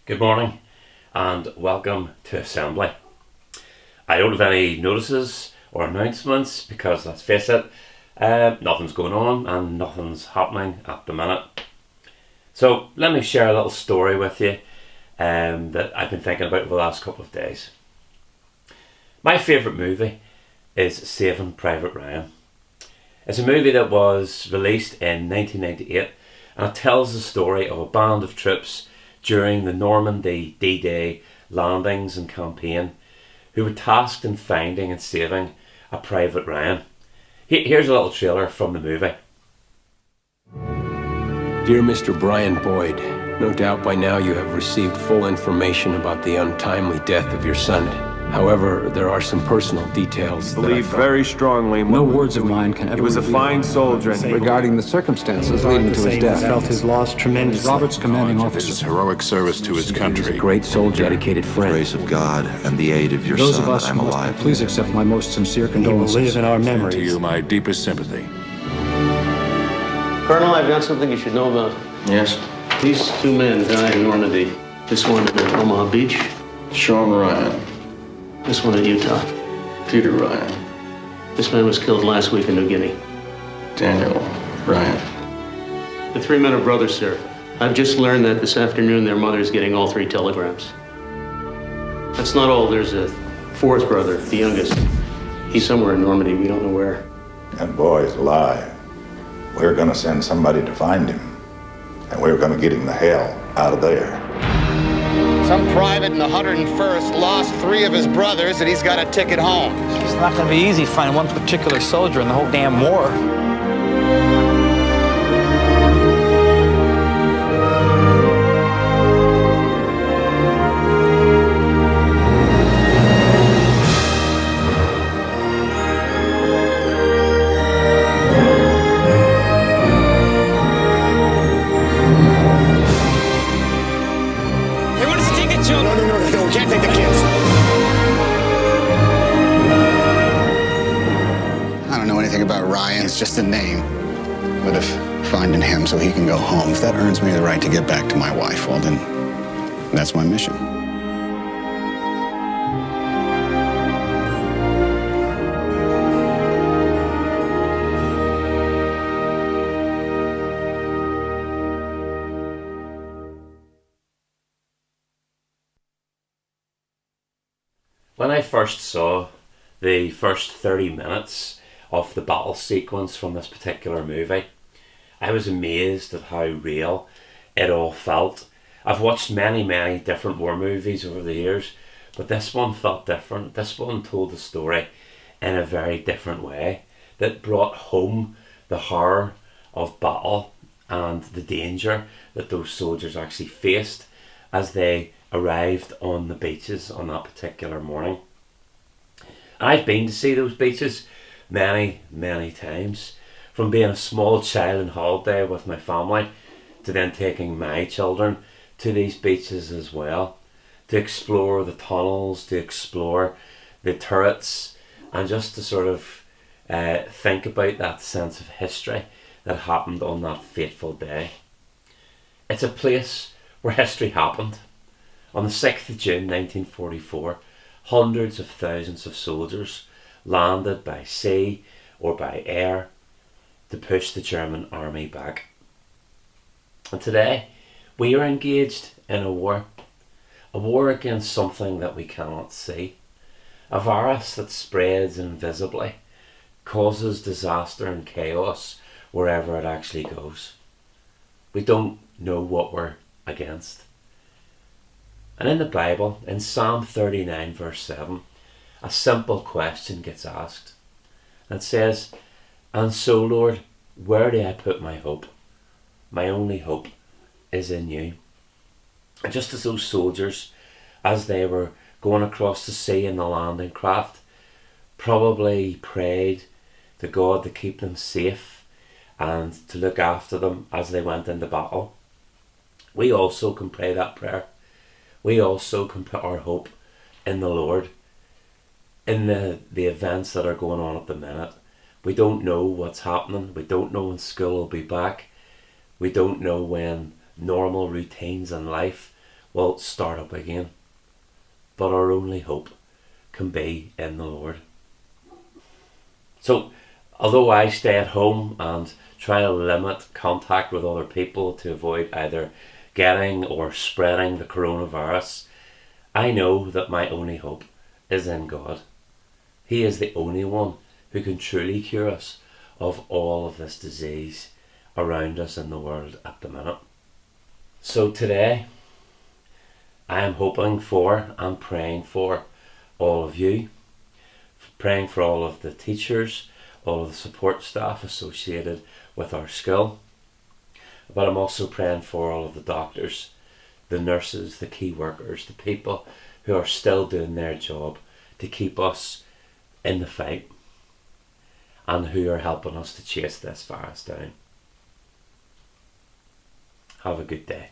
Good morning and welcome to Assembly. I don't have any notices or announcements because, let's face it, nothing's going on and nothing's happening at the minute. So let me share a little story with you that I've been thinking about over the last couple of days. My favourite movie is Saving Private Ryan. It's a movie that was released in 1998 and it tells the story of a band of troops during the Normandy D-Day landings and campaign who were tasked in finding and saving a Private Ryan. Here's a little trailer from the movie. Dear Mr. Brian Boyd, no doubt by now you have received full information about the untimely death of your son. However, there are some personal details I believe very strongly. No words of mine can ever. He was a fine soldier. Regarding the circumstances leading to his death, felt his loss tremendously. Robert's commanding His officer. heroic service to his He was a country. great soldier, dedicated friend. Grace of God and the aid of your Those son, of us I'm who must alive. please accept my most sincere He will condolences. live in our To memories. you, my deepest sympathy. Colonel, I've got something you should know about. Yes? These two men died in Normandy. This one at Omaha Beach, Sean Ryan, this one at Utah. Peter Ryan, This man was killed last week in New Guinea. Daniel Ryan. The three men are brothers, sir. I've just learned that this afternoon their mother's getting all three telegrams. That's not all. There's a fourth brother, the youngest. He's somewhere in Normandy. We don't know where. That boy's alive. We're gonna send somebody to find him. And we're gonna get him the hell out of there. Some private in the 101st lost three of his brothers and he's got a ticket home. It's not going to be easy finding one particular soldier in the whole damn war. Hey, what does the ticket, Joe? No, we can't take the kids. I don't know anything about Ryan. It's just a name. But if finding him so he can go home, if that earns me the right to get back to my wife, well, then that's my mission. When I first saw the first 30 minutes of the battle sequence from this particular movie, I was amazed at how real it all felt. I've watched many different war movies over the years, but this one felt different. This one told the story in a very different way that brought home the horror of battle and the danger that those soldiers actually faced as they arrived on the beaches on that particular morning. I've been to see those beaches many times, from being a small child on holiday with my family to then taking my children to these beaches as well, to explore the tunnels, to explore the turrets, and just to sort of think about that sense of history that happened on that fateful day. It's a place where history happened. On the 6th of June 1944, hundreds of thousands of soldiers landed by sea or by air to push the German army back. And today, we are engaged in a war against something that we cannot see, a virus that spreads invisibly, causes disaster and chaos wherever it actually goes. We don't know what we're against. And in the Bible, in Psalm 39 verse 7, a simple question gets asked. It says, "And so, Lord, where do I put my hope? My only hope is in you." And just as those soldiers, as they were going across the sea in the landing craft, probably prayed to God to keep them safe and to look after them as they went into battle, we also can pray that prayer. We also can put our hope in the Lord, in the events that are going on at the minute. We don't know what's happening. We don't know when school will be back. We don't know when normal routines in life will start up again. But our only hope can be in the Lord. So, although I stay at home and try to limit contact with other people to avoid either getting or spreading the coronavirus, I know that my only hope is in God. He is the only one who can truly cure us of all of this disease around us in the world at the minute. So today, I am hoping for and praying for all of you, praying for all of the teachers, all of the support staff associated with our school, but I'm also praying for all of the doctors, the nurses, the key workers, the people who are still doing their job to keep us in the fight and who are helping us to chase this virus down. Have a good day.